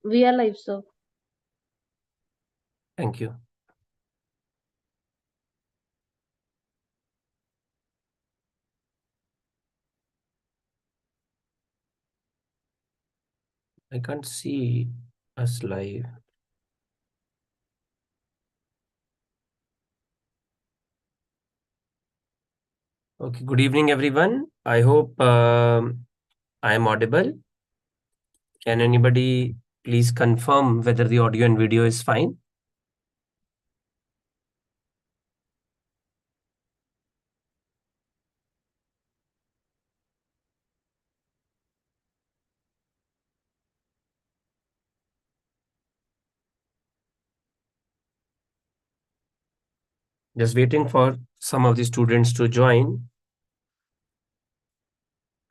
We are live, sir. Thank you. I can't see us live. Okay, good evening, everyone. I hope I am audible. Can anybody please confirm whether the audio and video is fine? Just waiting for some of the students to join.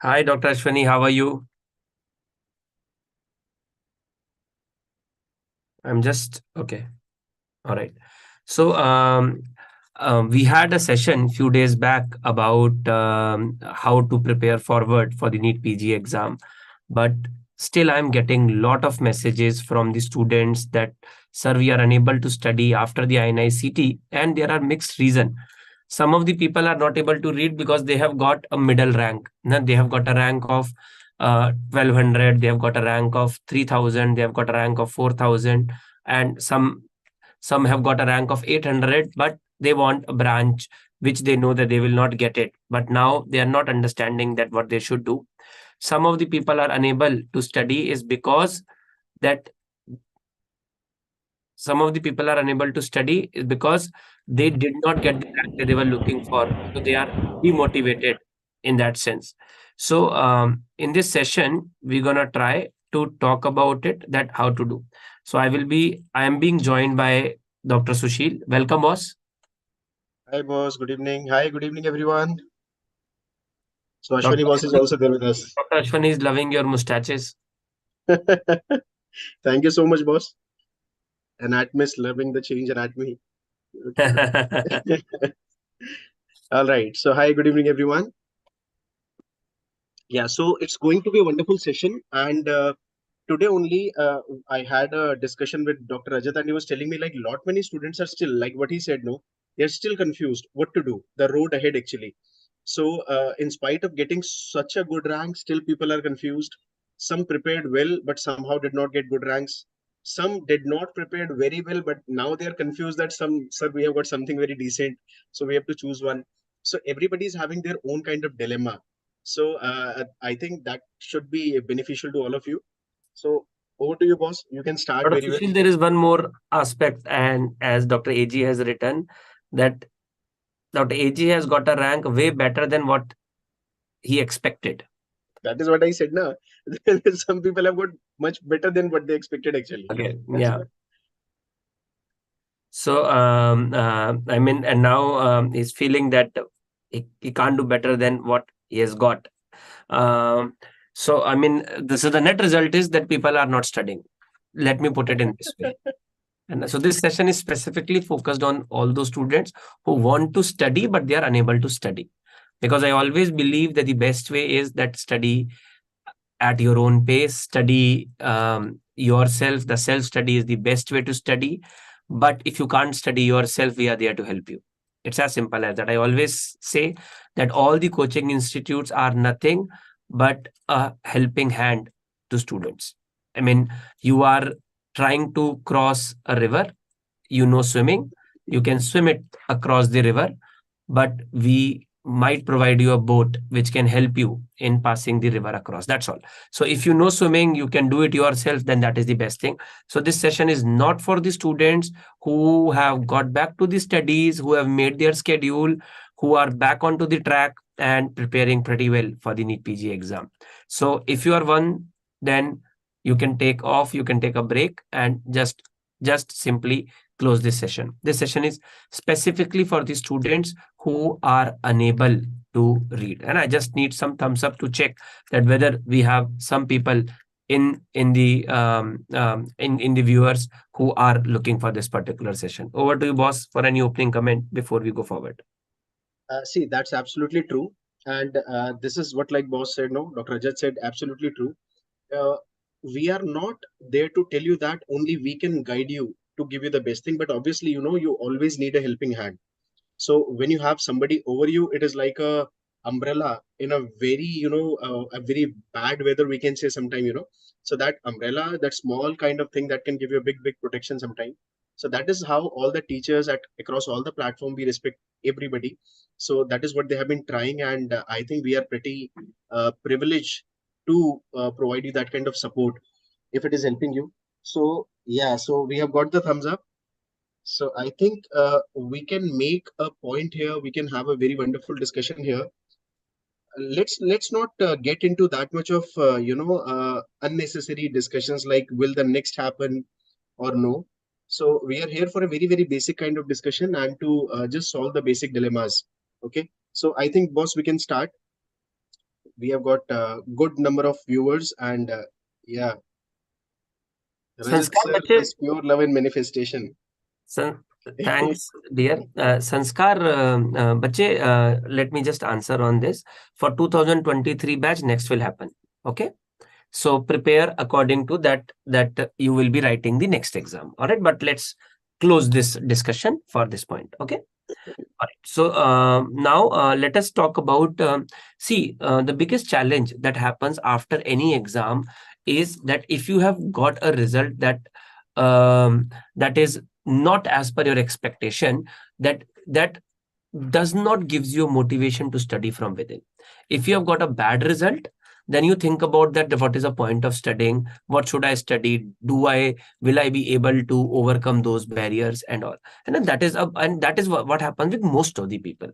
Hi, Dr. Ashwani, how are you? I'm just okay. All right. So we had a session few days back about how to prepare forward for the NEET PG exam, but still I'm getting lot of messages from the students that, sir, we are unable to study after the INI-CET, and there are mixed reason. Some of the people are not able to read because they have got a middle rank. Now, they have got a rank of 1200, they have got a rank of 3000, they have got a rank of 4000, and some have got a rank of 800, but they want a branch which they know that they will not get it. But now they are not understanding that what they should do. Some of the people are unable to study is because that some of the people are unable to study is because they did not get the rank that they were looking for. So they are demotivated in that sense. So in this session, we're gonna try to talk about it, that how to do. So I am being joined by Dr. Sushil. Welcome, boss. Hi, boss. Good evening. Hi, good evening, everyone. So, Dr. Ashwani boss is also there with us. Dr. Ashwani is loving your mustaches. Thank you so much, boss. Anatomy is loving the change anatomy. Okay. All right. So, hi, good evening, everyone. Yeah, so it's going to be a wonderful session. And today only, I had a discussion with Dr. Rajat, and he was telling me like lot many students are still like what he said. No, they're still confused what to do. The road ahead actually. So, in spite of getting such a good rank, still people are confused. Some prepared well, but somehow did not get good ranks. Some did not prepared very well, but now they are confused that some, sir, we have got something very decent, so we have to choose one. So everybody is having their own kind of dilemma. So I think that should be beneficial to all of you. So over to you, boss. You can start But very well. Sushil, there is one more aspect, and as Dr. AG has written, that Dr. AG has got a rank way better than what he expected. That is what I said now. Some people have got much better than what they expected actually. Okay, That's yeah. what. So, I mean, and now he's feeling that he can't do better than what he has got. So, I mean, this is the net result is that people are not studying. Let me put it in this way. And so this session is specifically focused on all those students who want to study, but they are unable to study. Because I always believe that the best way is that study at your own pace, study yourself. The self study is the best way to study. But if you can't study yourself, we are there to help you. It's as simple as that. I always say that all the coaching institutes are nothing but a helping hand to students. I mean, you are trying to cross a river, you know swimming, you can swim it across the river, but we might provide you a boat which can help you in passing the river across. That's all. So if you know swimming, you can do it yourself, then that is the best thing. So this session is not for the students who have got back to the studies, who have made their schedule, who are back onto the track and preparing pretty well for the NEET PG exam. So if you are one, then you can take off, you can take a break and just simply close this session. This session is specifically for the students who are unable to read. And I just need some thumbs up to check that whether we have some people in the viewers who are looking for this particular session. Over to you, boss, for any opening comment before we go forward. See, that's absolutely true. And this is what like boss said, no, Dr. Rajat said, absolutely true. Uh, we are not there to tell you that only we can guide you to give you the best thing, but obviously, you always need a helping hand. So when you have somebody over you, it is like a umbrella in a very, a very bad weather, we can say sometime, so that umbrella, that small kind of thing that can give you a big protection sometime. So that is how all the teachers at across all the platform, we respect everybody. So that is what they have been trying, and I think we are pretty privileged to provide you that kind of support if it is helping you. So yeah, so we have got the thumbs up. So I think we can make a point here. We can have a very wonderful discussion here. Let's not get into that much of unnecessary discussions like will the next happen or no. So we are here for a very basic kind of discussion and to just solve the basic dilemmas. Okay. So I think, boss, we can start. We have got a good number of viewers, and yeah, Rajat Sanskar, sir बच्चे is pure love and manifestation. San- thanks, dear. Sanskar, बच्चे, let me just answer on this. For 2023 batch, next will happen. Okay. So prepare according to that you will be writing the next exam. All right. But let's close this discussion for this point. Okay. All right. So now let us talk about see the biggest challenge that happens after any exam is that if you have got a result that is not as per your expectation, that does not gives you motivation to study from within. If you have got a bad result, then you think about that what is the point of studying, what should I study, will I be able to overcome those barriers and all. And then that is what happens with most of the people.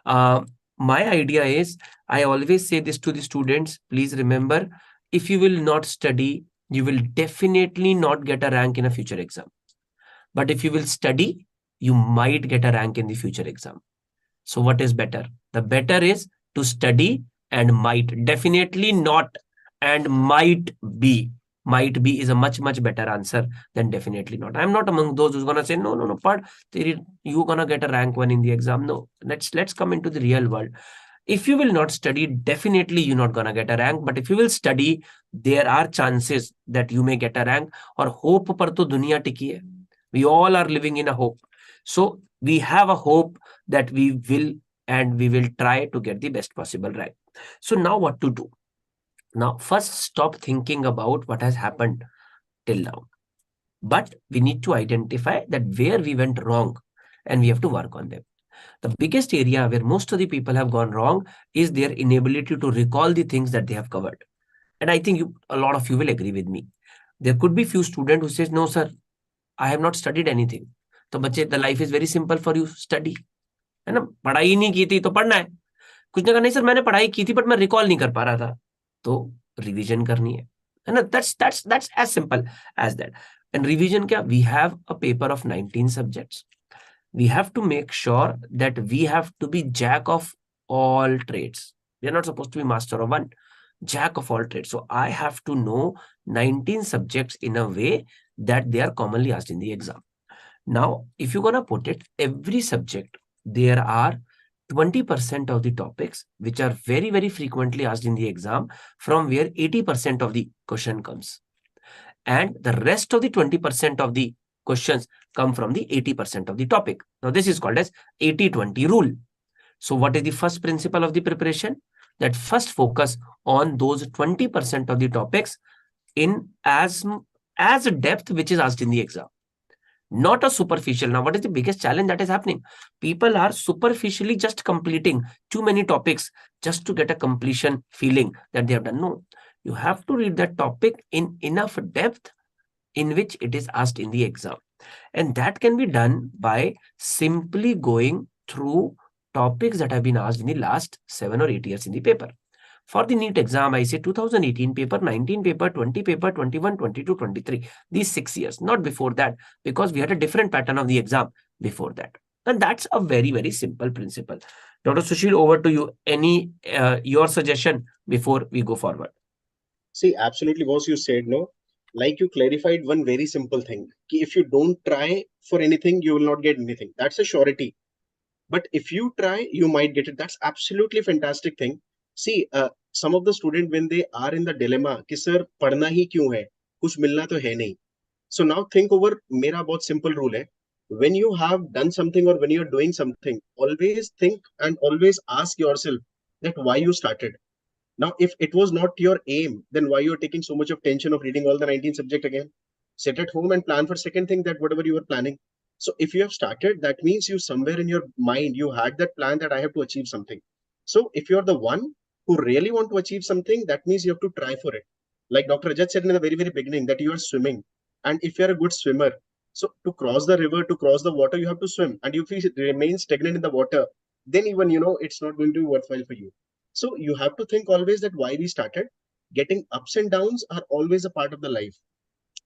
uh, my idea is, I always say this to the students, please remember, if you will not study, you will definitely not get a rank in a future exam. But if you will study, you might get a rank in the future exam. So what is better? The better is to study and might, definitely not, and might be. Might be is a much better answer than definitely not. I'm not among those who's gonna say no, but you're gonna get a rank one in the exam. No, let's come into the real world. If you will not study, definitely you're not gonna get a rank. But if you will study, there are chances that you may get a rank. और hope पर तो दुनिया टिकी है. We all are living in a hope. So we have a hope that we will, and we will try to get the best possible rank. So now what to do? Now first stop thinking about what has happened till now. But we need to identify that where we went wrong and we have to work on them. The biggest area where most of the people have gone wrong is their inability to recall the things that they have covered. And I think a lot of you will agree with me. There could be few students who says, no, sir, I have not studied anything. तो बच्चे, the life is very simple for you, study. है ना, पढ़ाई नहीं की थी तो पढ़ना है. कुछ ने कहा नहीं सर मैंने पढ़ाई की थी बट मैं रिकॉल नहीं कर पा रहा था, तो रिवीजन करनी है ना. that's as simple as that. And revision क्या, we have a paper of 19 subjects. We have to make sure that we have to be jack of all trades. We are not supposed to be master of one, jack of all trades. So I have to know 19 subjects in a way that they are commonly asked in the exam. Now, if you're going to put it, every subject, there are 20% of the topics which are very frequently asked in the exam, from where 80% of the question comes. And the rest of the 20% of the questions come from the 80% of the topic. Now, this is called as 80-20 rule. So what is the first principle of the preparation? That first focus on those 20% of the topics in as depth which is asked in the exam. Not a superficial. Now, what is the biggest challenge that is happening? People are superficially just completing too many topics just to get a completion feeling that they have done. No, you have to read that topic in enough depth in which it is asked in the exam. And that can be done by simply going through topics that have been asked in the last 7 or 8 years in the paper. For the NEET exam, I say 2018 paper, 19 paper, 20 paper, 21, 22, 23. These 6 years, not before that, because we had a different pattern of the exam before that. And that's a very simple principle. Dr. Sushil, over to you. Any your suggestion before we go forward? See, absolutely, boss, you said no. Like you clarified one very simple thing. If you don't try for anything, you will not get anything. That's a surety. But if you try, you might get it. That's absolutely fantastic thing. See, some of the students, when they are in the dilemma, कि sir, पढ़ना ही क्यों है? कुछ मिलना तो है नहीं. So now think over, मेरा बहुत simple rule है. When you have done something or when you're doing something, always think and always ask yourself that why you started. Now, if it was not your aim, then why you're taking so much of tension of reading all the 19 subject again? Sit at home and plan for second thing that whatever you were planning. So if you have started, that means you somewhere in your mind, you had that plan that I have to achieve something. So if you're the one who really want to achieve something, that means you have to try for it. Like Dr. Rajat said in the very, very beginning that you are swimming. And if you're a good swimmer, so to cross the river, to cross the water, you have to swim. And if you remain stagnant in the water, then even, it's not going to be worthwhile for you. So you have to think always that why we started. Getting ups and downs are always a part of the life.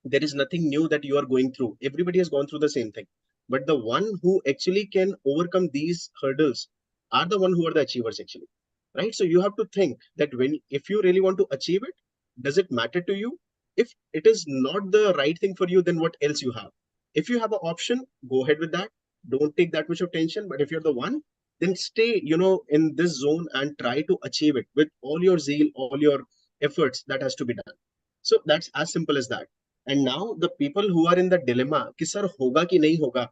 There is nothing new that you are going through. Everybody has gone through the same thing. But the one who actually can overcome these hurdles are the one who are the achievers actually. Right? So you have to think that if you really want to achieve it, does it matter to you? If it is not the right thing for you, then what else you have? If you have an option, go ahead with that. Don't take that much of tension. But if you're the one, then stay, in this zone and try to achieve it with all your zeal, all your efforts that has to be done. So that's as simple as that. And now the people who are in the dilemma कि sir होगा कि नहीं होगा,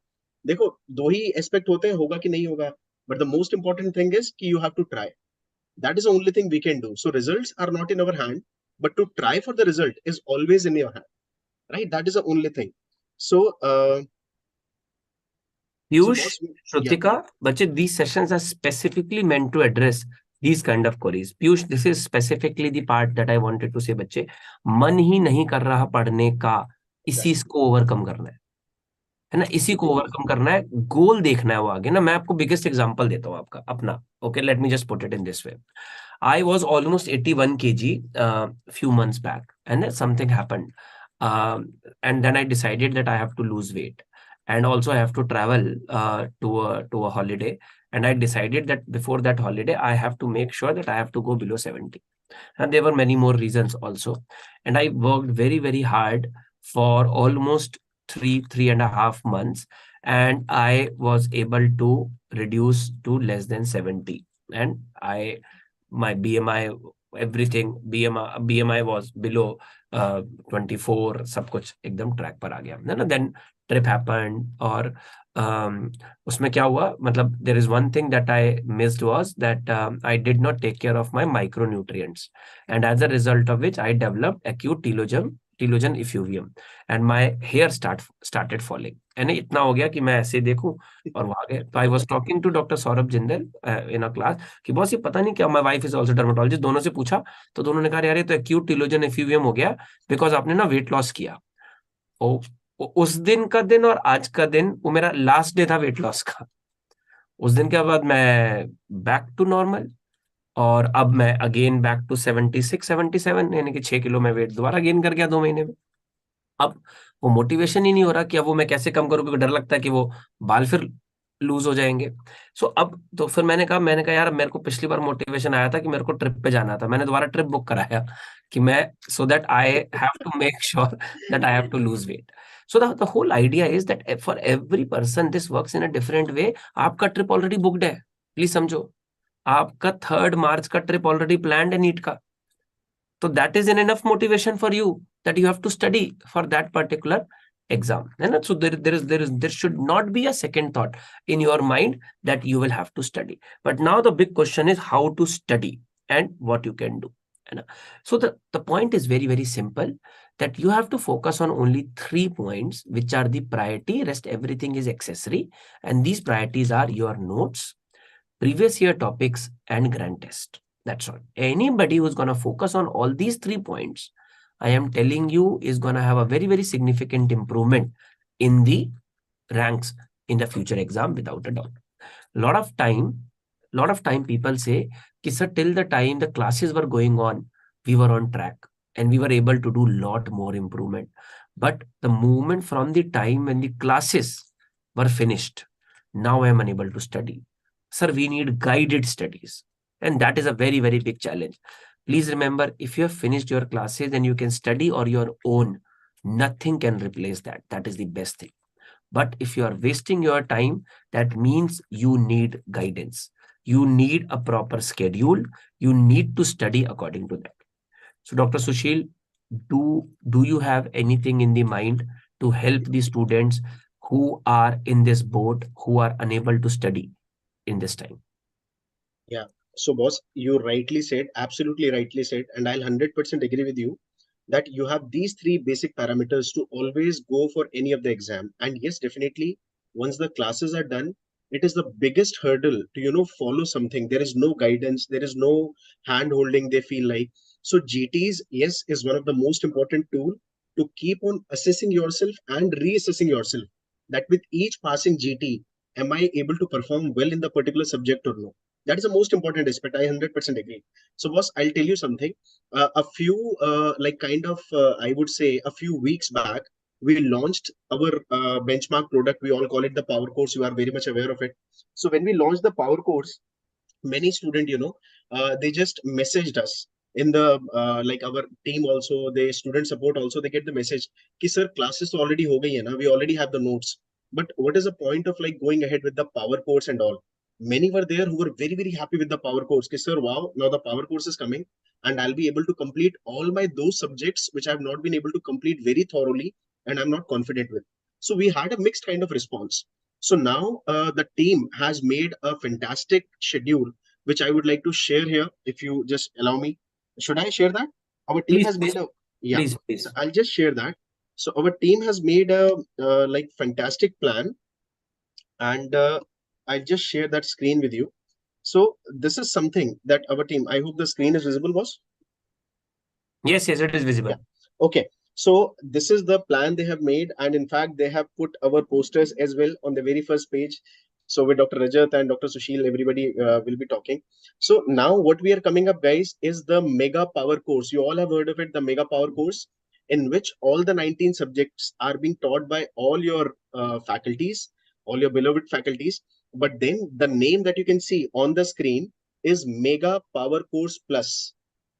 देखो दो ही aspect होते हैं, होगा कि नहीं होगा. But the most important thing is कि you have to try. That is the only thing we can do. So results are not in our hand, but to try for the result is always in your hand, right? That is the only thing. So Piyush, boss, yeah, Shrutika, Bachit, these sessions are specifically meant to address these kind of queries. Piyush, this is specifically the part that I wanted to say, बच्चे मन ही नहीं कर रहा पढ़ने का, इसी exactly. को overcome करना है ना, इसी को ओवरकम करना है, गोल देखना है वो आगे ना. मैं आपको बिगेस्ट एग्जांपल देता हूँ आपका अपना. Okay, let me just put it in this way. I was almost 81 kg few months back, and then something happened. And then I decided that I have to lose weight, and also I have to travel to a holiday. And I decided that before that holiday, I have to make sure that I have to go below 70. And there were many more reasons also. And I worked very, very hard for almost 3.5 months, and I was able to reduce to less than 70. And my BMI, everything, BMI was below 24, सब कुछ एकदम track पर आ गया है ना. Then trip happened, और उसमें क्या हुआ, मतलब there is one thing that I missed was that I did not take care of my micronutrients, and as a result of which I developed acute telogen effluvium, and my hair started falling. And इतना हो गया कि मैं ऐसे देखूं और वहां गए. तो I was talking to doctor Saurabh Jindal in a class कि बॉस ये पता नहीं क्या, my wife is also dermatologist, दोनों से पूछा तो दोनों ने कहा यार ये तो एक्यूट टीलोजन एफ्यूवियम हो गया बिकॉज आपने ना वेट लॉस किया. ओ, उस दिन का दिन और आज का दिन वो मेरा लास्ट डे था वेट लॉस का. उस दिन के बाद मैं बैक टू नॉर्मल, और अब मैं अगेन बैक टू 76-77, यानी कि 6 किलो में वेट दोबारा गेन कर गया 2 महीने में. अब वो मोटिवेशन ही नहीं हो रहा कि अब वो मैं कैसे कम करूं, क्योंकि डर लगता है कि वो बाल फिर लूज हो जाएंगे. सो अब तो फिर मैंने कहा यार मेरे को पिछली बार मोटिवेशन आया था कि मेरे को ट्रिप पे जाना था, मैंने दोबारा ट्रिप बुक कराया कि मैं, so that I have to make sure that I have to lose weight. So the whole idea is that for every person this works in a different way. आपका trip already booked है, please समझो. आपका 3rd March का trip already planned है NEET का. So that is an enough motivation for you that you have to study for that particular exam. And so there should not be a second thought in your mind that you will have to study. But now the big question is how to study and what you can do. So the point is very, very simple, that you have to focus on only 3 points, which are the priority. Rest everything is accessory. And these priorities are your notes, previous year topics, and grand test. That's all. Anybody who's going to focus on all these 3 points, I am telling you, is going to have a very, very significant improvement in the ranks in the future exam without a doubt. Lot of time people say, sir, till the time the classes were going on, we were on track and we were able to do lot more improvement. But the movement from the time when the classes were finished, now I am unable to study. Sir, we need guided studies. And that is a very, very big challenge. Please remember, if you have finished your classes and you can study on your own, nothing can replace that. That is the best thing. But if you are wasting your time, that means you need guidance. You need a proper schedule. You need to study according to that. So Dr. Sushil, do you have anything in the mind to help the students who are in this boat, who are unable to study in this time? Yeah. So, boss, you rightly said, absolutely rightly said, and I'll 100% agree with you that you have these three basic parameters to always go for any of the exam. And yes, definitely, once the classes are done, it is the biggest hurdle to, follow something. There is no guidance, there is no hand holding, they feel like. So, GTs, yes, is one of the most important tool to keep on assessing yourself and reassessing yourself. That with each passing GT, am I able to perform well in the particular subject or no? That is the most important aspect. I 100% agree. So, boss, I'll tell you something. A few, like kind of, I would say, a few weeks back, we launched our benchmark product. We all call it the Power Course. You are very much aware of it. So, when we launched the Power Course, many student, they just messaged us in the like our team also, the student support also, they get the message ki sir classes to already ho gayi hai na, we already have the notes, but what is the point of like going ahead with the power course and all. Many were there who were very very happy with the power course ki sir wow, now the power course is coming and I'll be able to complete all my those subjects which I have not been able to complete very thoroughly and I'm not confident with. So we had a mixed kind of response. So now the team has made a fantastic schedule, which I would like to share here. If you just allow me, should I share that? Our team Please, has please, made a yeah. please, So please. I'll just share that. So our team has made a like fantastic plan, and I'll just share that screen with you. So this is something that our team. I hope the screen is visible, boss. Yes, yes, it is Yeah. visible. Okay. So this is the plan they have made, and in fact, they have put our posters as well on the very first page. So with Dr. Rajat and Dr. Sushil, everybody will be talking. So now what we are coming up, guys, is the Mega Power Course. You all have heard of it, the Mega Power Course, in which all the 19 subjects are being taught by all your faculties, all your beloved faculties. But then the name that you can see on the screen is Mega Power Course Plus.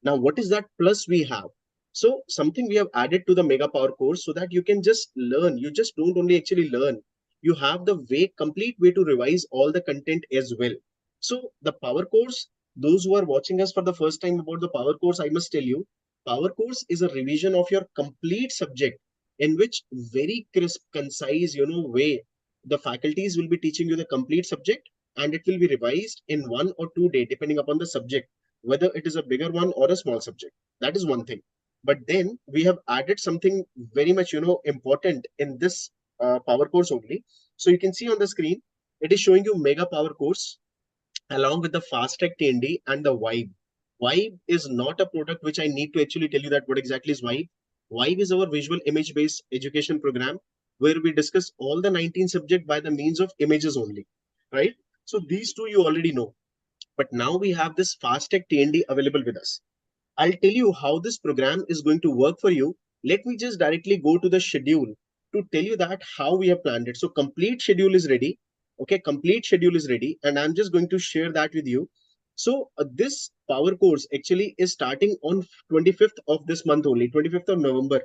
Now, what is that plus we have? So something we have added to the Mega Power course so that you can just learn. You just don't only actually learn. You have the complete way to revise all the content as well. So the Power course, those who are watching us for the first time about the Power course, I must tell you, Power course is a revision of your complete subject in which very crisp, concise, way the faculties will be teaching you the complete subject and it will be revised in 1 or 2 days depending upon the subject, whether it is a bigger one or a small subject. That is one thing. But then we have added something very much important in this power course only. So you can see on the screen it is showing you mega power course along with the fast track TND and the Vibe is not a product which I need to actually tell you that what exactly is Vibe is our visual image based education program where we discuss all the 19 subject by the means of images only, right? So these two you already know, but now we have this fast track TND available with us. I'll tell you how this program is going to work for you. Let me just directly go to the schedule to tell you that how we have planned it. So complete schedule is ready. Okay, complete schedule is ready. And I'm just going to share that with you. So this power course actually is starting on 25th of this month only, 25th of November.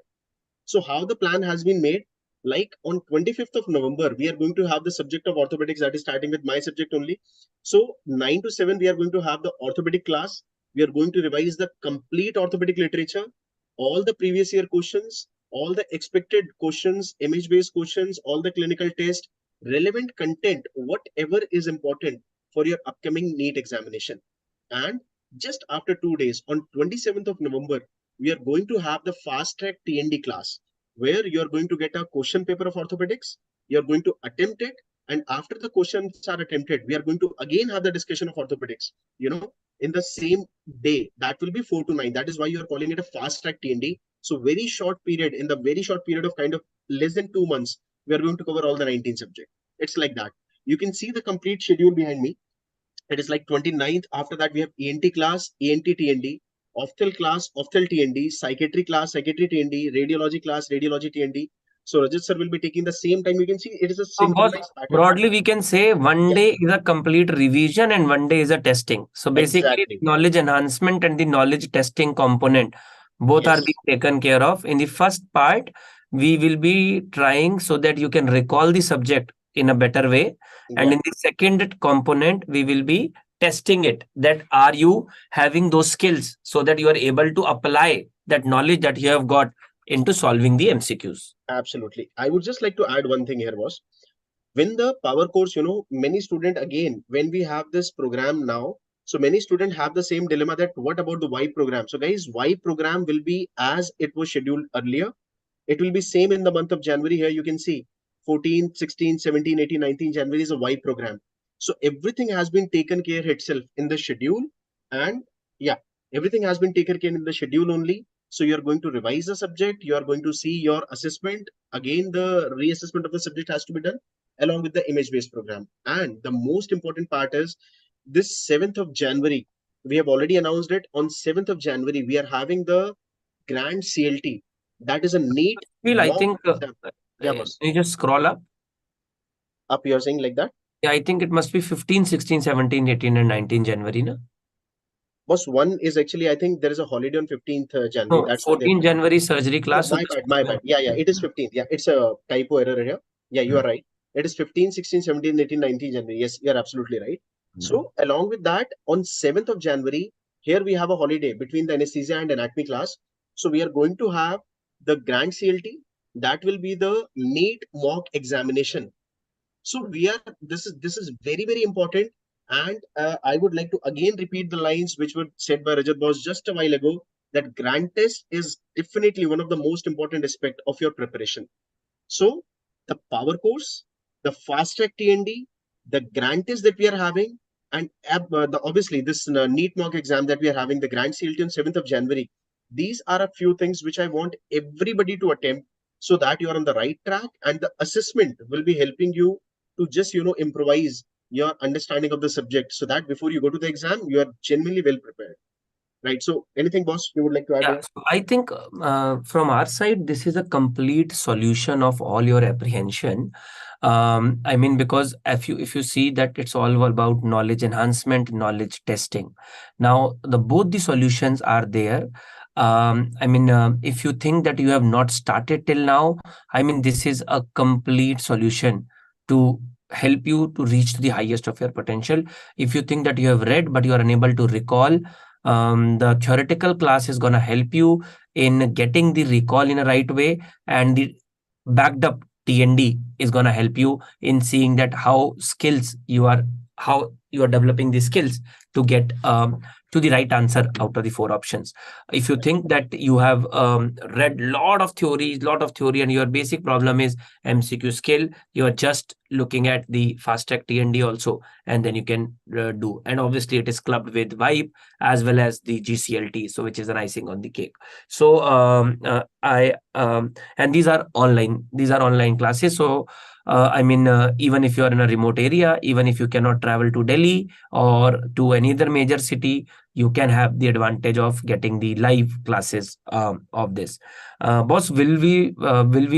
So how the plan has been made, like on 25th of November, we are going to have the subject of orthopedics that is starting with my subject only. So 9 to 7, we are going to have the orthopedic class. We are going to revise the complete orthopedic literature, all the previous year questions, all the expected questions, image-based questions, all the clinical tests, relevant content, whatever is important for your upcoming NEET examination. And just after 2 days, on 27th of November, we are going to have the fast track TND class where you're going to get a question paper of orthopedics. You're going to attempt it. And after the questions are attempted, we are going to again have the discussion of orthopedics, in the same day. That will be 4 to 9. That is why you're calling it a fast track TND. So very short period, in the very short period of kind of less than 2 months, we are going to cover all the 19 subjects. It's like that. You can see the complete schedule behind me. It is like 29th. After that, we have ENT class, ENT TND, Ophthal class, Ophthal TND, Psychiatry class, Psychiatry TND, Radiology class, Radiology TND. So Rajat sir will be taking the same time. You can see it is a So, boss, synchronized pattern. broadly, we can say one Yeah, day is a complete revision and one day is a testing. So, basically, exactly. knowledge enhancement and the knowledge testing component both are being Yes. taken care of. In the first part, we will be trying so that you can recall the subject in a better way. And Yeah. in the second component, we will be testing it, that are you having those skills so that you are able to apply that knowledge that you have got into solving the MCQs. Absolutely. I would just like to add one thing here, was when the power course, many student, again, when we have this program now, so many students have the same dilemma that what about the Y program? So guys, Y program will be as it was scheduled earlier. It will be same in the month of January. Here you can see 14, 16, 17, 18, 19 January is a Y program. So everything has been taken care itself in the schedule. And yeah, everything has been taken care in the schedule only. So you're going to revise the subject. You are going to see your assessment. Again, the reassessment of the subject has to be done along with the image-based program. And the most important part is this 7th of January. We have already announced it. On 7th of January, we are having the grand CLT. That is a neat Feel, I mock think, exam. Yeah, boss. you just scroll up. Up, you're saying like that? Yeah, I think it must be 15, 16, 17, 18, and 19 January, no? Boss, one is actually, I think there is a holiday on 15th January. No, That's why they've 14 done. January surgery No, class. So my bad, my bad. Yeah, yeah, it is 15th. Yeah, it's a typo error here. Yeah, you are right. It is 15, 16, 17, 18, 19 January. Yes, you're absolutely right. So along with that, on 7th of January, here we have a holiday between the anesthesia and anatomy class. So we are going to have the grand CLT. That will be the NEET mock examination. So we are, this is very, very important. And I would like to again repeat the lines which were said by Rajat boss just a while ago, that grand test is definitely one of the most important aspect of your preparation. So the power course, the fast track TND, the grand test that we are having, and obviously this NEET mock exam that we are having, the grand CLT on 7th of January. These are a few things which I want everybody to attempt so that you are on the right track, and the assessment will be helping you to just, improvise your understanding of the subject so that before you go to the exam, you are genuinely well prepared. Right. So anything, boss, you would like to add Yeah, here? so I think from our side, this is a complete solution of all your apprehension. I mean, because if you see that it's all about knowledge enhancement, knowledge testing. Now, the both the solutions are there. I mean, if you think that you have not started till now, I mean, this is a complete solution to help you to reach the highest of your potential. If you think that you have read but you are unable to recall, the theoretical class is going to help you in getting the recall in a right way, and the backed up TND is going to help you in seeing that how you are developing the skills to get to the right answer out of the four options. If you think that you have read lot of theory, and your basic problem is MCQ skill, you are just looking at the fast track TND also, and then you can do. And obviously, it is clubbed with Vibe as well as the GCLT, so which is an icing on the cake. So I and these are online classes. So I mean, even if you are in a remote area, even if you cannot travel to Delhi or to any other major city, you can have the advantage of getting the live classes of this. Boss, will we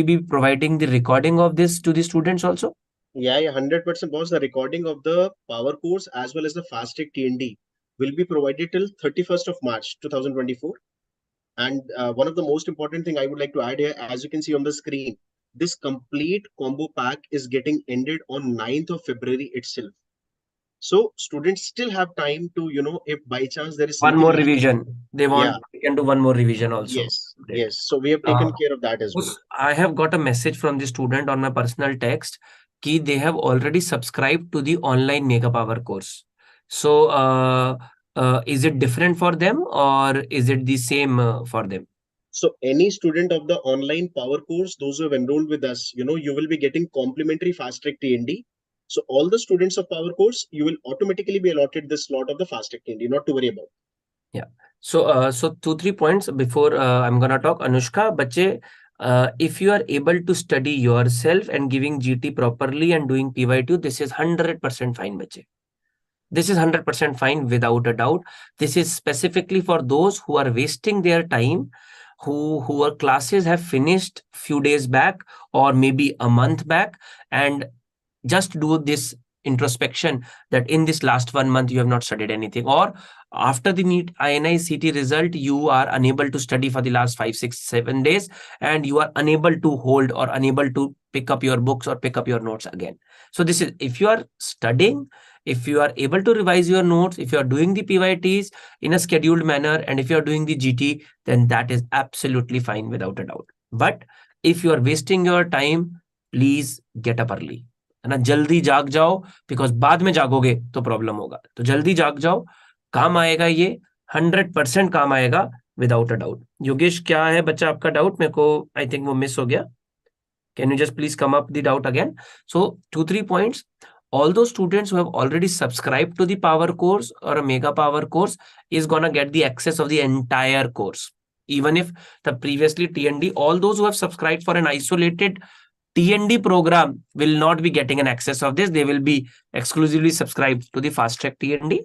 be providing the recording of this to the students also? Yeah, yeah, 100%, boss. The recording of the power course as well as the fast track TND will be provided till 31st of March 2024. And one of the most important thing I would like to add here, as you can see on the screen, this complete combo pack is getting ended on 9th of February itself. So students still have time to, if by chance there is One something more lacking. revision. Yeah, We can do one more revision also. yes, Great. yes. So we have Uh, taken care of that as well. I have got a message from the student on my personal text कि they have already subscribed to the online Mega Power course. So, is it different for them or is it the same for them? So any student of the online power course, those who have enrolled with us, you will be getting complimentary fast track TND. So all the students of power course, you will automatically be allotted this slot of the fast track TND, not to worry about. Yeah. So 2-3 points before I'm gonna talk. Anushka, bache, if you are able to study yourself and giving GT properly and doing PY2, this is 100% fine, bache. This is 100% fine without a doubt. This is specifically for those who are wasting their time, who are classes have finished few days back or maybe a month back, and just do this introspection that in this last 1 month you have not studied anything, or after the NEET INI-CET result you are unable to study for the last 5, 6, 7 days, and you are unable to hold or unable to pick up your books or pick up your notes again. So this is, if you are studying, if you are able to revise your notes, if you are doing the PYTs in a scheduled manner, and if you are doing the GT, then that is absolutely fine without a doubt. But if you are wasting your time, please get up early, है ना, जल्दी जाग जाओ, because बाद में जागोगे तो problem होगा, तो जल्दी जाग जाओ, काम आएगा ये, 100% काम आएगा विदाउट अ डाउट। योगेश, क्या है बच्चा आपका डाउट? मेरे को आई थिंक वो मिस हो गया। Can you just please come up the doubt again? So 2-3 points. All those students who have already subscribed to the power course or a mega power course is gonna get the access of the entire course. Even if the previously TND, all those who have subscribed for an isolated TND program will not be getting an access of this. They will be exclusively subscribed to the fast track TND.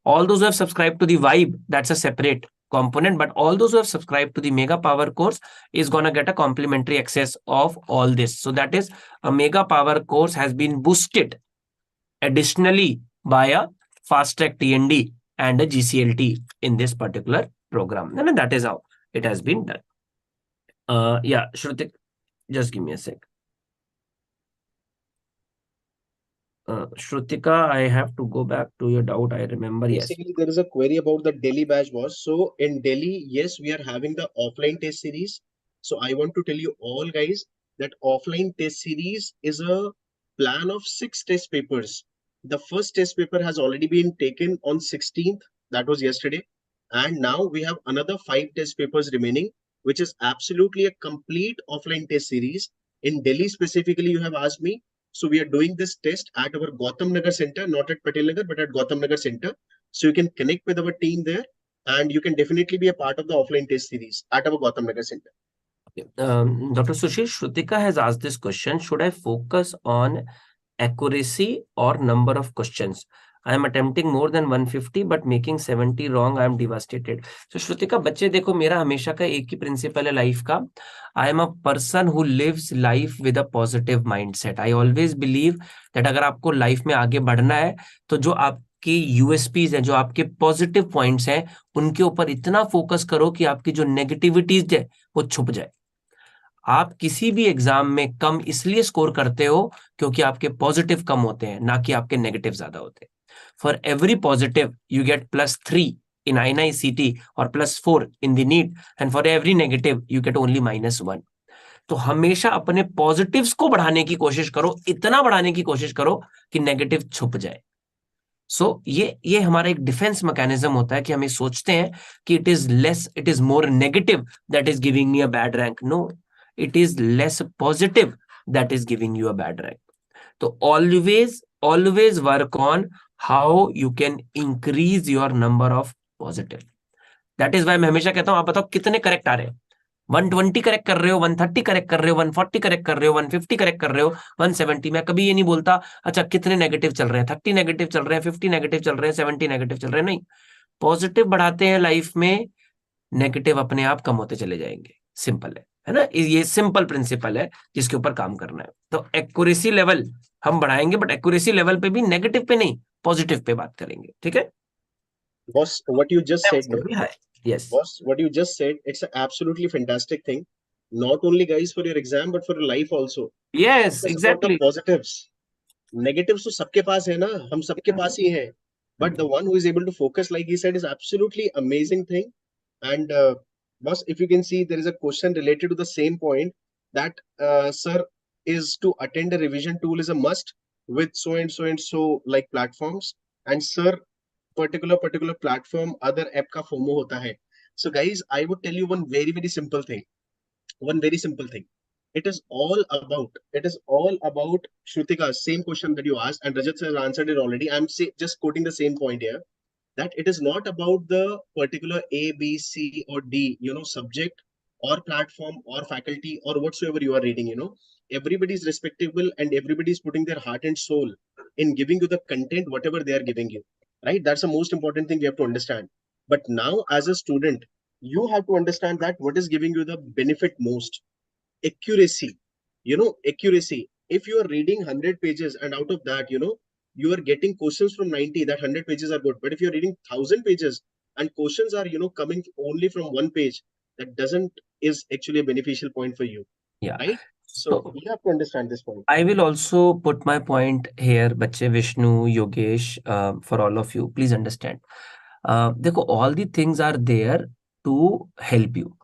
All those who have subscribed to the Vibe, that's a separate component, but all those who have subscribed to the mega power course is going to get a complimentary access of all this. So that is, a mega power course has been boosted additionally by a fast track TND and a GCLT in this particular program, and that is how it has been done. Yeah, Shrutik, just give me a sec. Shrutika, I have to go back to your doubt. I remember, Basically, yes. there is a query about the Delhi batch, boss. So in Delhi, yes, we are having the offline test series. So I want to tell you all guys that offline test series is a plan of 6 test papers. The first test paper has already been taken on 16th. That was yesterday. And now we have another 5 test papers remaining, which is absolutely a complete offline test series. In Delhi specifically, you have asked me. So we are doing this test at our Gautam Nagar center, not at Patel Nagar, but at Gautam Nagar center. So you can connect with our team there, and you can definitely be a part of the offline test series at our Gautam Nagar center. Dr. Sushil, Shrutika has asked this question: should I focus on accuracy or number of questions? I am attempting more than 150 but making 70 wrong. I am devastated. So Shrutika, बच्चे देखो, मेरा हमेशा का एक ही principal है life का. I am a person who lives life with a positive mindset. I always believe that अगर आपको लाइफ में आगे बढ़ना है तो जो आपकी यूएसपीज हैं, जो आपके पॉजिटिव पॉइंट्स हैं, उनके ऊपर इतना फोकस करो कि आपकी जो नेगेटिविटीज है वो छुप जाए. आप किसी भी एग्जाम में कम इसलिए स्कोर करते हो क्योंकि आपके पॉजिटिव कम होते हैं, ना कि आपके नेगेटिव ज्यादा होते हैं. For every positive you get +3 in INI-CET or +4 in the NEET, and for every negative you get only -1. तो हमेशा अपने पॉजिटिव्स को बढ़ाने की कोशिश करो, इतना बढ़ाने की कोशिश करो कि नेगेटिव छुप जाए. सो ये हमारा एक डिफेंस मैकेनिज्म होता है कि हम सोचते हैं कि it is more negative that is giving me a bad rank. No, it is less positive that is giving you a bad rank. So always work on how you can increase your number of positive. That is why मैं हमेशा कहता हूं, आप बताओ कितने correct आ रहे हैं? 120 correct कर रहे हो, 130 करेक्ट कर रहे हो, 140 करेक्ट कर रहे हो, 150 करेक्ट कर रहे हो, 170. मैं कभी ये नहीं बोलता अच्छा कितने नेगेटिव चल रहे हैं, 30 नेगेटिव चल रहे हैं, 50 नेगेटिव चल रहे हैं, 70 नेगेटिव चल रहे हैं. नहीं, पॉजिटिव बढ़ाते हैं लाइफ में, नेगेटिव अपने आप कम होते चले जाएंगे. सिंपल है ना, ये सिंपल प्रिंसिपल है जिसके ऊपर काम करना है. तो एक्यूरेसी लेवल हम बढ़ाएंगे, बट एक्यूरेसी लेवल पे भी नेगेटिव पे नहीं, पॉजिटिव पे बात करेंगे. ठीक है Boss, what you just said, no? Yes. Boss, what you just said, it's an absolutely fantastic thing. Not only guys for your exam, but for your life also. Yes, It's about the exactly. positives. Negatives तो सबके पास है ना, हम सबके पास ही है. But the one who is able to focus, like he said, is absolutely amazing thing. And boss, if you can see, there is a question related to the same point that sir, is to attend a revision tool is a must with so and so like platforms. And sir, particular platform other app का FOMO होता है. So guys, I would tell you one very simple thing. One very simple thing. It is all about Shrutika, same question that you asked, and Rajat has answered it already. I'm just quoting the same point here, that it is not about the particular A, B, C, or D, subject or platform or faculty or whatsoever you are reading. Everybody is respectable and everybody is putting their heart and soul in giving you the content, whatever they are giving you, right? That's the most important thing you have to understand. But now, as a student, you have to understand that what is giving you the benefit most. Accuracy. Accuracy. If you are reading 100 pages and out of that, you are getting questions from 90, that 100 pages are good. But if you're reading 1,000 pages and questions are, coming only from one page, that doesn't is actually a beneficial point for you, Yeah. right? So So you have to understand this point. I will also put my point here, Bache, Vishnu, Yogesh, for all of you. Please understand. देखो, all the things are there to help you.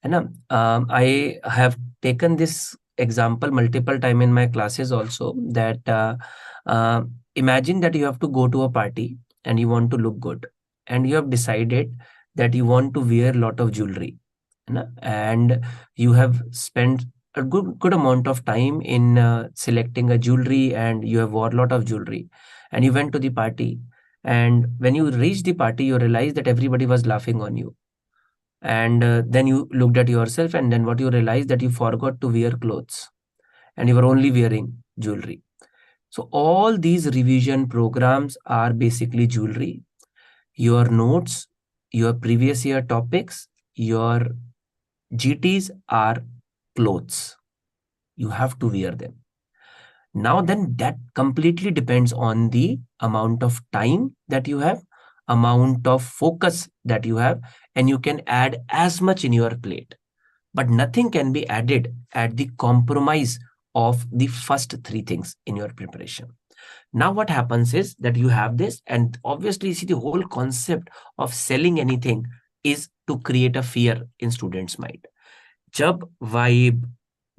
है ना? I have taken this example multiple time in my classes also, that imagine that you have to go to a party and you want to look good, and you have decided that you want to wear a lot of jewelry, है ना? And you have spent a good amount of time in selecting a jewelry, and you have wore a lot of jewelry, and you went to the party, and when you reach the party you realize that everybody was laughing on you, and then you looked at yourself, and then what you realized, that you forgot to wear clothes and you were only wearing jewelry. So all these revision programs are basically jewelry. Your notes, your previous year topics, your GTs are clothes. You have to wear them. Now then, that completely depends on the amount of time that you have, amount of focus that you have, and you can add as much in your plate. But nothing can be added at the compromise of the first three things in your preparation. Now what happens is that you have this, and obviously you see the whole concept of selling anything is to create a fear in students' mind. जब vibe,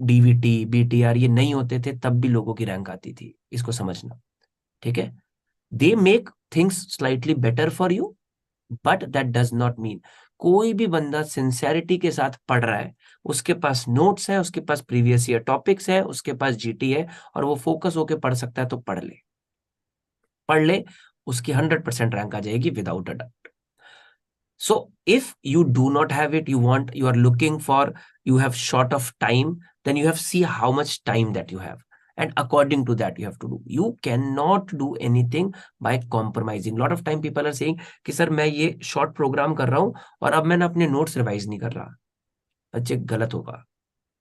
DVT, BTR ये नहीं होते थे तब भी लोगों की rank आती थी, इसको समझना, ठीक है? They make things slightly better for you, but that does not mean कोई भी बंदा सिंसेरिटी के साथ पढ़ रहा है, उसके पास नोट्स है, उसके पास प्रीवियस ईयर टॉपिक्स है, उसके पास जीटी है, और वो फोकस होकर पढ़ सकता है, तो पढ़ ले, उसकी 100% रैंक आ जाएगी without a doubt. So if you do not have it, you are looking for, you have short of time, then you have see how much time that you have, and according to that you have to do. You cannot do anything by compromising. Lot of time people are saying कि sir मैं ये short program कर रहा हूँ और अब मैंने अपने notes revise नहीं कर रहा. बच्चे गलत होगा.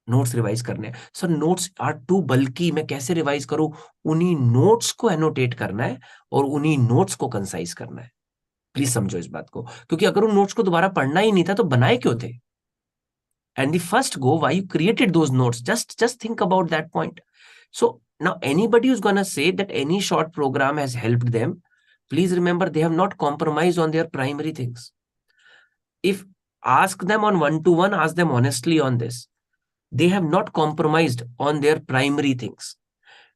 नोट्स रिवाइज करने हैं. सर नोट्स आर टू बल्कि, मैं कैसे रिवाइज करूं? उन्हीं नोट्स को एनोटेट करना है और उन्हीं नोट्स को कंसाइज करना है. प्लीज समझो इस बात को, क्योंकि अगर उन नोट्स को दोबारा पढ़ना ही नहीं था तो बनाए क्यों थे? And the first go why you created those notes, just think about that point. So now anybody who's gonna say that any short program has helped them, please remember they have not compromised on their primary things. If ask them on one-to-one, ask them honestly on this, they have not compromised on their primary things.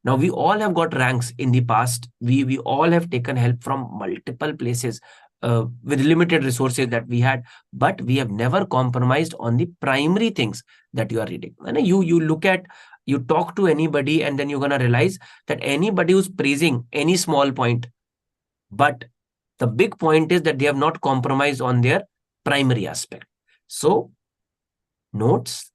Now we all have got ranks in the past. We all have taken help from multiple places with limited resources that we had, but we have never compromised on the primary things that you are reading. And you look at, you talk to anybody, and then you're gonna realize that anybody who's praising any small point, but the big point is that they have not compromised on their primary aspect. So notes,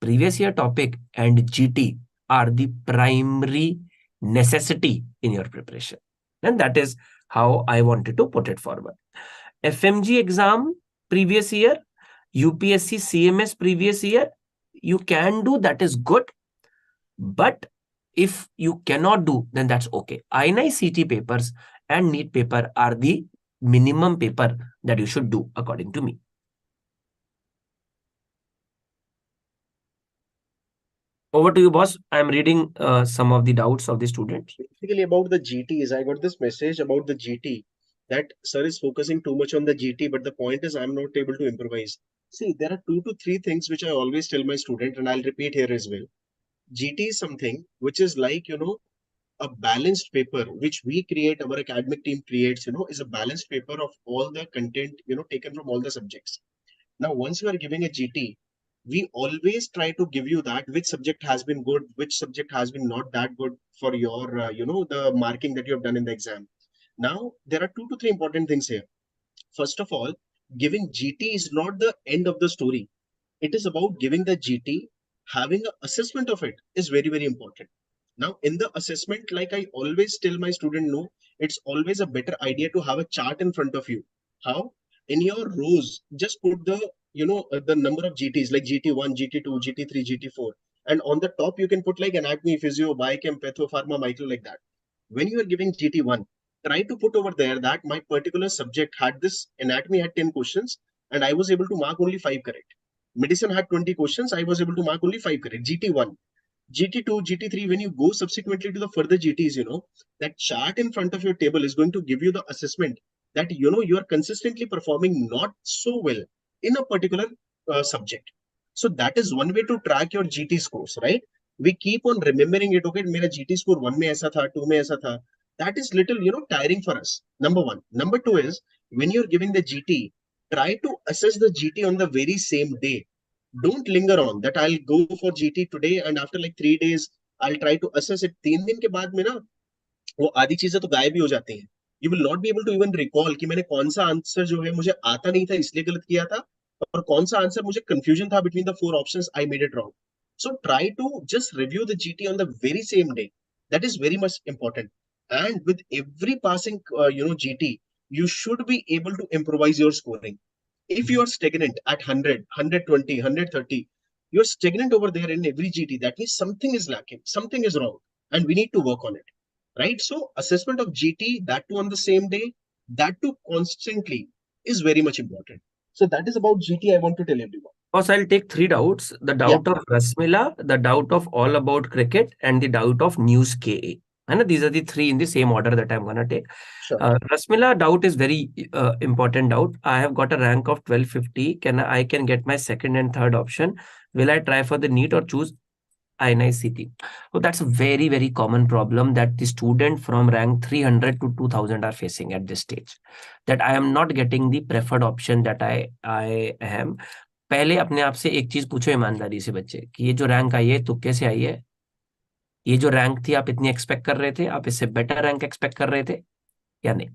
previous year topic, and GT are the primary necessity in your preparation. And that is how I wanted to put it forward. FMG exam previous year, UPSC CMS previous year, you can do, that is good. But if you cannot do, then that's okay. INI-CET papers and NEET paper are the minimum paper that you should do according to me. Over to you, boss. I'm reading some of the doubts of the students. Basically, about the GTs, I got this message about the GT that sir is focusing too much on the GT, but the point is I'm not able to improvise. See, there are 2 to 3 things which I always tell my student, and I'll repeat here as well. GT is something which is like, a balanced paper which we create, our academic team creates, is a balanced paper of all the content, taken from all the subjects. Now, once you are giving a GT, we always try to give you that which subject has been good, which subject has been not that good for your, the marking that you have done in the exam. Now, there are 2 to 3 important things here. First of all, giving GT is not the end of the story. It is about giving the GT, having an assessment of it is very, very important. Now, in the assessment, like I always tell my student, no, it's always a better idea to have a chart in front of you. How? In your rows, just put the, the number of GTs like GT1, GT2, GT3, GT4. And on the top, you can put like anatomy, physio, biochem, patho, pharma, micro, like that. when you are giving GT1, try to put over there that my particular subject had this anatomy had 10 questions and I was able to mark only 5 correct. Medicine had 20 questions, I was able to mark only 5 correct. GT1. GT2, GT3, when you go subsequently to the further GTs, that chart in front of your table is going to give you the assessment that, you are consistently performing not so well in a particular subject. So that is one way to track your GT scores, right? We keep on remembering it. Okay, मेरा GT score 1 में ऐसा था, 2 में ऐसा था. That is little, tiring for us. Number one. Number two is when you're giving the GT, try to assess the GT on the very same day. Don't linger on that I'll go for GT today and after like 3 days I'll try to assess it. 3 दिन के बाद में ना वो आधी चीजें तो गायब ही हो जाती हैं. You will not be able to even recall कि मैंने कौन सा आंसर जो है मुझे आता नहीं था इसलिए गलत किया था और कौन सा आंसर मुझे कंफ्यूजन था between the 4 options I made it wrong. So try to just review the GT on the very same day. That is very much important. And with every passing GT, you should be able to improvise your scoring. If you are stagnant at 100, 120, 130, you're stagnant over there in every GT. That means something is lacking, something is wrong, and we need to work on it. Right? So, assessment of GT, that too on the same day, that too constantly is very much important. So, that is about GT I want to tell everyone. Boss, I'll take 3 doubts. The doubt of Rasmila, the doubt of All About Cricket, and the doubt of News KA. And these are the 3 in the same order that I'm going to take. Sure. Rasmila doubt is very important doubt. I have got a rank of 1250. I can get my second and third option. Will I try for the NEET or choose INI-CET? So that's a very, very common problem that the student from rank 300 to 2000 are facing at this stage. That I am not getting the preferred option that I am. पहले अपने आप से एक चीज पूछो ईमानदारी से बच्चे कि ये जो रैंक आई है तुक्के से आई है, ये जो रैंक थी आप इतनी एक्सपेक्ट कर रहे थे, आप इससे बेटर रैंक एक्सपेक्ट कर रहे थे या नहीं.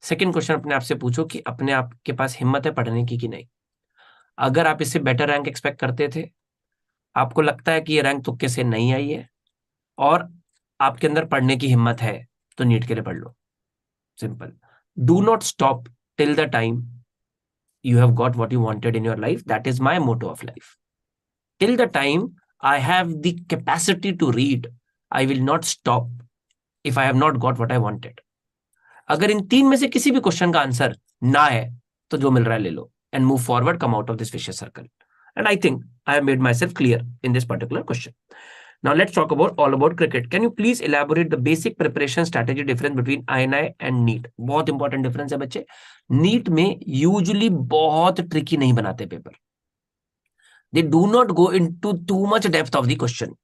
सेकंड क्वेश्चन अपने आप से पूछो कि अपने आप के पास हिम्मत है पढ़ने की कि नहीं. अगर आप इससे बेटर रैंक एक्सपेक्ट करते थे, आपको लगता है कि ये रैंक तुक्के से नहीं आई है और आपके अंदर पढ़ने की हिम्मत है, तो नीट के लिए पढ़ लो. Simple. Do not stop till the time you have got what you wanted in your life. That is my motto of life. Till the time I have the capacity to read, I will not stop if I have not got what I wanted. अगर इन 3 में से किसी भी question का answer ना है तो जो मिल रहा है ले लो and move forward, come out of this vicious circle. And I think I have made myself clear in this particular question. Now let's talk about All About Cricket. Can you please elaborate the basic preparation strategy difference between INI and NEET? बहुत important difference है बच्चे. NEET में usually बहुत tricky नहीं बनाते paper. They do not go into too much depth of the question,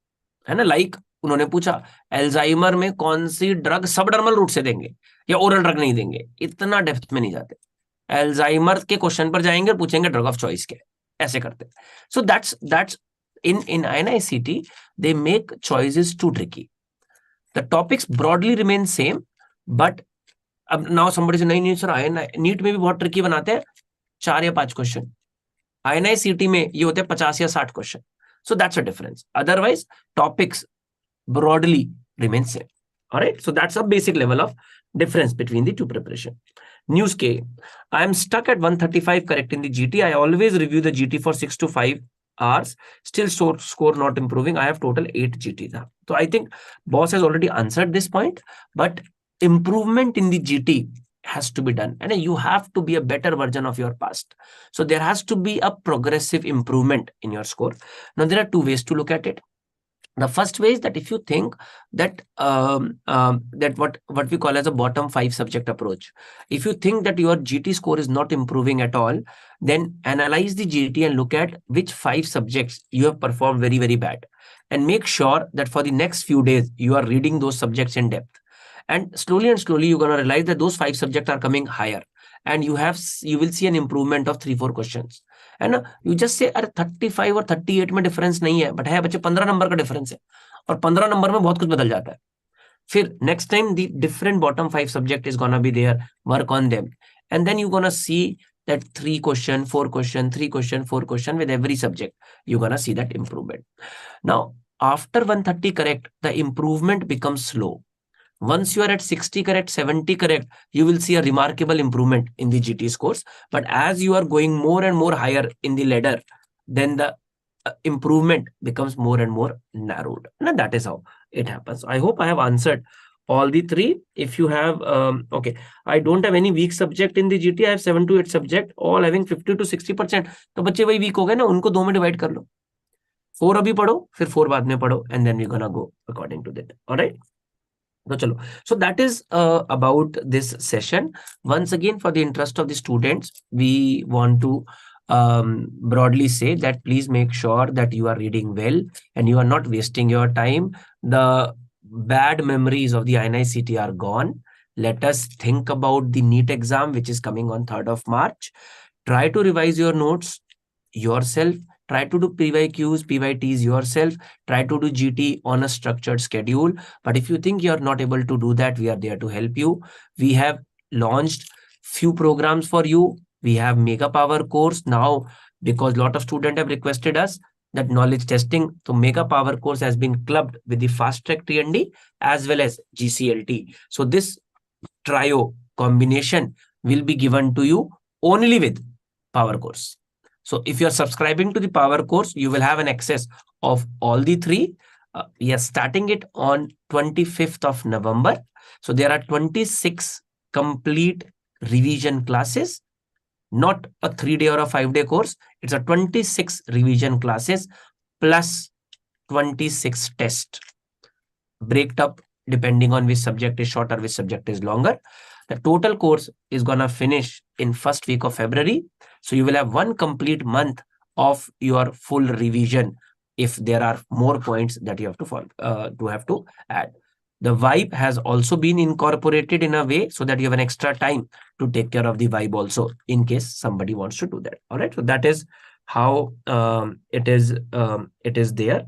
है ना. Like उन्होंने पूछा एल्जाइमर में कौन सी ड्रग सबडर्मल रूट से देंगे या ओरल ड्रग नहीं देंगे, इतना डेप्थ में नहीं जाते. एल्जाइमर के क्वेश्चन पर जाएंगे और पूछेंगे ड्रग ऑफ चॉइस के, ऐसे करते. So that's in INI-CET, they make choices too tricky. The topics broadly remain same, but अब now somebody say नहीं सर NEET में भी बहुत ट्रिकी बनाते हैं, 4 या 5 क्वेश्चन. INI-CET में ये होते हैं 50 या 60 question. So that's a difference. Otherwise, topics broadly remain same. All right. So that's a basic level of difference between the two preparation. News K. I am stuck at 135 correct in the GT. I always review the GT for 6 to 5 hours. Still score not improving. I have total 8 GT. So I think boss has already answered this point, but improvement in the GT has to be done, and you have to be a better version of your past. So there has to be a progressive improvement in your score. Now there are 2 ways to look at it. The first way is that if you think that that what we call as a bottom 5 subject approach, if you think that your GT score is not improving at all, then analyze the GT and look at which 5 subjects you have performed very, very bad, and make sure that for the next few days you are reading those subjects in depth, and slowly you're going to realize that those 5 subjects are coming higher, and you will see an improvement of 3-4 questions. है ना. You just say अरे 35 और 38 में difference नहीं है, but है बच्चे 15 number का डिफरेंस है, और 15 नंबर में बहुत कुछ बदल जाता है. फिर next time the different bottom 5 subject is gonna be there, work on them, and then you gonna see that 3 question, 4 question, 3 question, 4 question with every subject, you're gonna see that improvement. Now, after 130 correct, the improvement becomes slow. Once you are at 60 correct, 70 correct, you will see a remarkable improvement in the GT scores. But as you are going more and more higher in the ladder, then the improvement becomes more and more narrowed. And that is how it happens. I hope I have answered all the three. If you have, okay, I don't have any weak subject in the GT. I have 7 to 8 subject, all having 50 to 60%. तो बच्चे वही week हो गए ना, उनको दो में divide कर लो. 4 अभी पढ़ो, फिर 4 बाद में पढ़ो, and then we're gonna go according to that. All right. So that is about this session. Once again, for the interest of the students, we want to broadly say that please make sure that you are reading well and you are not wasting your time. The bad memories of the INI-CET are gone. Let us think about the NEET exam, which is coming on 3rd of March. Try to revise your notes yourself. Try to do PYQs, PYTs yourself. Try to do GT on a structured schedule. But if you think you're not able to do that, we are there to help you. We have launched few programs for you. We have Mega Power course now, because a lot of students have requested us that knowledge testing. So Mega Power course has been clubbed with the Fast Track TND as well as GCLT. So this trio combination will be given to you only with Power course. So if you're subscribing to the Power course, you will have an access of all the three. We are starting it on 25th of November. So there are 26 complete revision classes, not a 3-day or a 5-day course. It's a 26 revision classes plus 26 tests, breaked up depending on which subject is shorter, which subject is longer. The total course is gonna finish in first week of February. So you will have 1 complete month of your full revision if there are more points that you have to follow, to add. The vibe has also been incorporated in a way so that you have an extra time to take care of the vibe also in case somebody wants to do that. All right. So that is how it is there.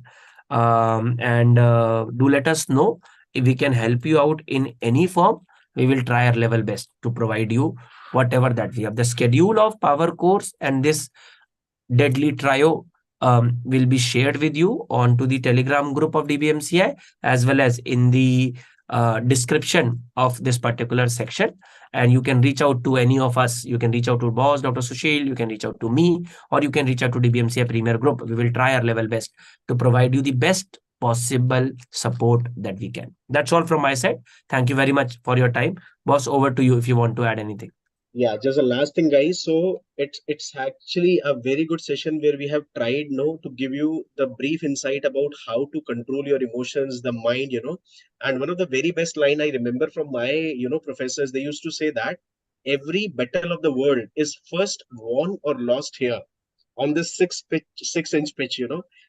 And do let us know if we can help you out in any form. We will try our level best to provide you whatever that we have. The schedule of Power course and this deadly trio will be shared with you onto the Telegram group of DBMCI, as well as in the description of this particular section. And you can reach out to any of us. You can reach out to boss, Dr. Sushil, you can reach out to me, or you can reach out to DBMCI Premier Group. We will try our level best to provide you the best possible support that we can. That's all from my side. Thank you very much for your time. Boss, over to you if you want to add anything. Yeah, just a last thing, guys. So it's actually a very good session where we have tried, to give you the brief insight about how to control your emotions, the mind, And one of the very best line I remember from my, professors, they used to say that every battle of the world is first won or lost here on this 6-inch pitch.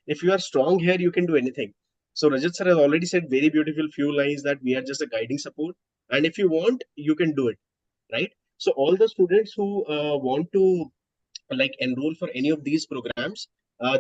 If you are strong here, you can do anything. So Rajat sir has already said very beautiful few lines that we are just a guiding support, and if you want, you can do it, right? So all the students who want to like enroll for any of these programs,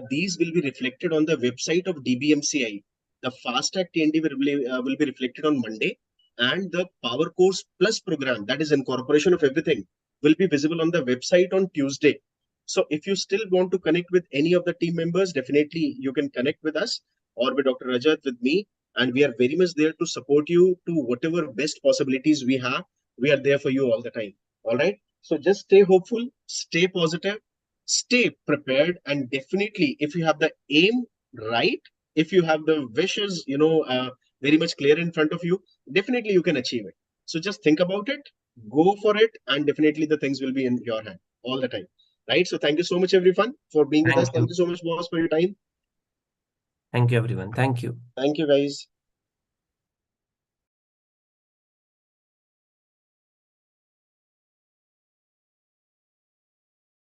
these will be reflected on the website of DBMCI. The Fast Track TND will be reflected on Monday, and the Power Course Plus program, that is incorporation of everything, will be visible on the website on Tuesday. So if you still want to connect with any of the team members, definitely you can connect with us or with Dr. Rajat, with me, and we are very much there to support you to whatever best possibilities we have. We are there for you all the time. All right. So just stay hopeful, stay positive, stay prepared, and definitely, if you have the aim right, if you have the wishes, very much clear in front of you, definitely you can achieve it. So just think about it, go for it, and definitely the things will be in your hand all the time. Right. So thank you so much, everyone, for being with us. Thank Thank you. you so much, boss, for your time. Thank you, everyone. Thank you. Thank you, guys.